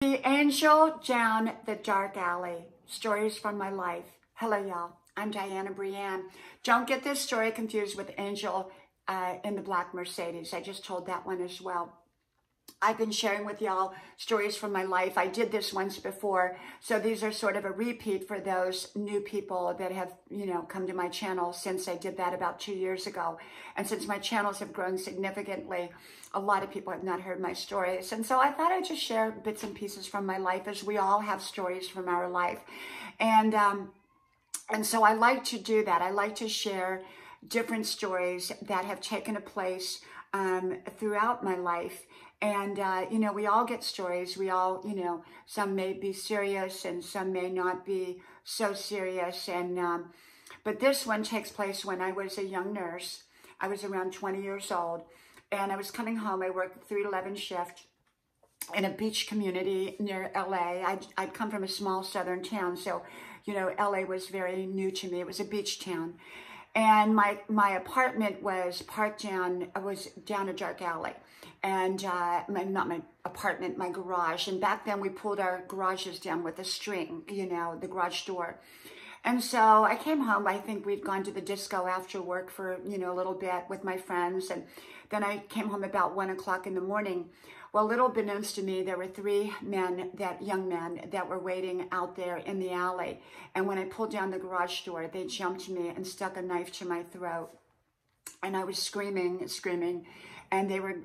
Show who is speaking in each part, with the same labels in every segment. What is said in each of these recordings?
Speaker 1: The Angel Down the Dark Alley, Stories from My Life. Hello, y'all. I'm Diana Brianne. Don't get this story confused with Angel in the Black Mercedes. I just told that one as well. I've been sharing with y'all stories from my life. I did this once before, so these are sort of a repeat for those new people that have, come to my channel since I did that about 2 years ago. And since my channels have grown significantly, a lot of people have not heard my stories. And so I thought I'd just share bits and pieces from my life, as we all have stories from our life. And so I like to do that. I like to share different stories that have taken a place throughout my life. And, we all get stories. We all, some may be serious and some may not be so serious. And, but this one takes place when I was a young nurse. I was around 20 years old and I was coming home. I worked the 3 to 11 shift in a beach community near LA. I'd come from a small southern town. So, LA was very new to me. It was a beach town. And my apartment was was down a dark alley. And not my apartment, my garage. And back then we pulled our garages down with a string, the garage door. And so I came home. I think we'd gone to the disco after work for, a little bit with my friends. And then I came home about 1 o'clock in the morning. Well, little beknownst to me, there were 3 young men that were waiting out there in the alley. And when I pulled down the garage door, they jumped me and stuck a knife to my throat. And I was screaming, and they were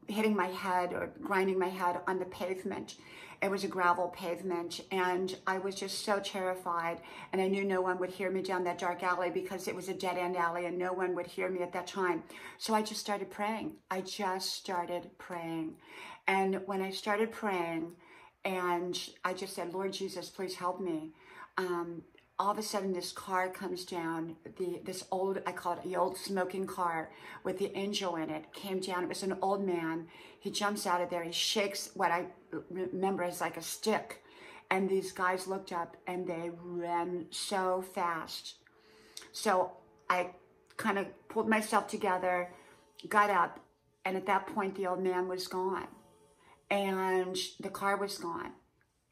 Speaker 1: hitting my head or grinding my head on the pavement. It was a gravel pavement, and I was just so terrified, and I knew no one would hear me down that dark alley because it was a dead-end alley and no one would hear me at that time. So I just started praying. And when I started praying, and I just said, Lord Jesus, please help me. All of a sudden, this car comes down, this old, I call it the old smoking car with the angel in it, came down. It was an old man. He jumps out of there. He shakes what I remember as like a stick. And these guys looked up and they ran so fast. So I kind of pulled myself together, got up, and at that point, the old man was gone. And the car was gone.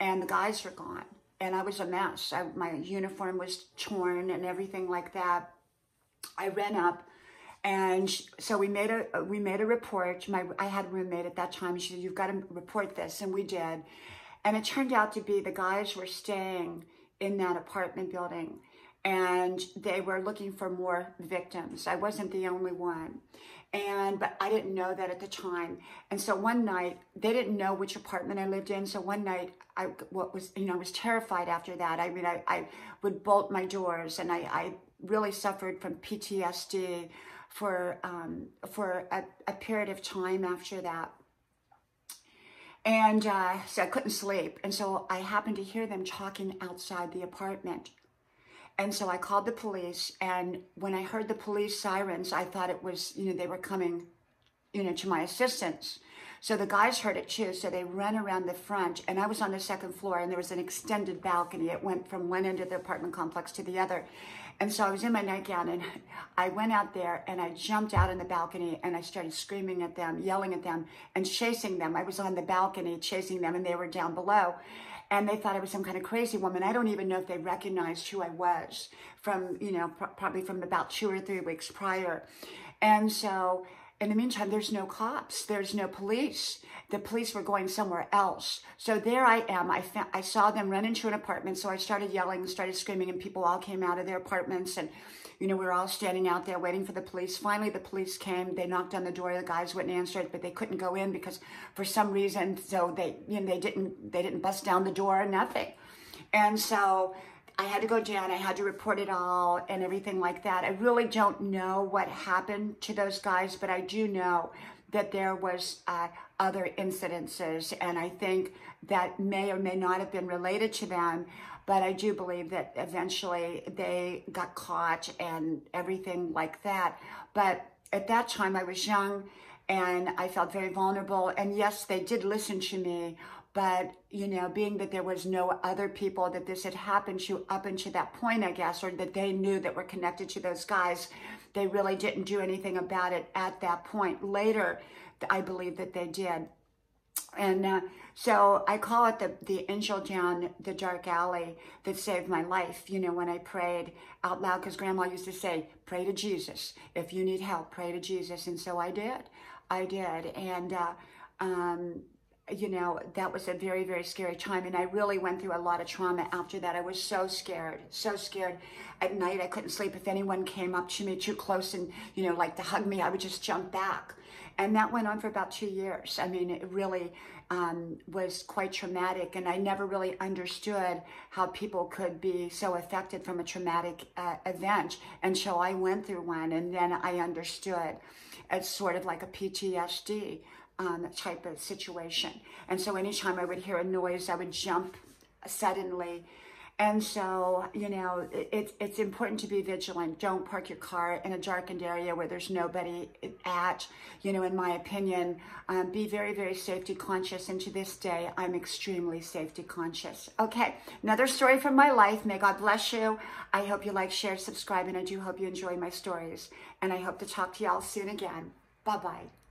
Speaker 1: And the guys were gone. And I was a mess. My uniform was torn and everything like that. I ran up, and so we made a report. I had a roommate at that time. She said, "You've got to report this," and we did. And it turned out to be the guys were staying in that apartment building, and they were looking for more victims. I wasn't the only one. But I didn't know that at the time. And so one night, they didn't know which apartment I lived in. So one night, I was terrified after that. I mean, I would bolt my doors, and I really suffered from PTSD for a period of time after that. And so I couldn't sleep. And so I happened to hear them talking outside the apartment. And so I called the police, and when I heard the police sirens, I thought it was, they were coming, to my assistance. So the guys heard it too, so they ran around the front, and I was on the 2nd floor, and there was an extended balcony. It went from one end of the apartment complex to the other. And so I was in my nightgown, and I went out there, and I jumped out on the balcony, and I started screaming at them, yelling at them, and chasing them. I was on the balcony chasing them, and they were down below. And they thought I was some kind of crazy woman. I don't even know if they recognized who I was from, probably from about 2 or 3 weeks prior. And so in the meantime, there's no cops. There's no police. The police were going somewhere else. So there I am. I saw them run into an apartment. So I started yelling, started screaming, and people all came out of their apartments. And, we were all standing out there waiting for the police. Finally, the police came. They knocked on the door. The guys wouldn't answer it, but they couldn't go in because for some reason, so they didn't bust down the door, nothing. And so I had to go down. I had to report it all and everything like that. I really don't know what happened to those guys, but I do know that there was other incidences, and I think that may or may not have been related to them. But I do believe that eventually they got caught and everything like that. But at that time, I was young and I felt very vulnerable. And yes, they did listen to me. But, being that there was no other people that this had happened to up until that point, I guess, or that they knew that were connected to those guys, they really didn't do anything about it at that point. Later, I believe that they did. And so I call it the angel down the dark alley that saved my life, you know, when I prayed out loud, because Grandma used to say, pray to Jesus. If you need help, pray to Jesus. And so I did. And, you know, that was a very, very scary time. And I really went through a lot of trauma after that. I was so scared, so scared. At night, I couldn't sleep. If anyone came up to me too close and, you know, like to hug me, I would just jump back. And that went on for about 2 years. I mean, it really was quite traumatic. And I never really understood how people could be so affected from a traumatic event until I went through one. And then I understood. It's sort of like a PTSD type of situation. And so anytime I would hear a noise, I would jump suddenly. And so, you know, it's important to be vigilant. Don't park your car in a darkened area where there's nobody at, you know, in my opinion. Be very, very safety conscious. And to this day, I'm extremely safety conscious. Okay, another story from my life. May God bless you. I hope you like, share, subscribe, and I do hope you enjoy my stories. And I hope to talk to y'all soon again. Bye-bye.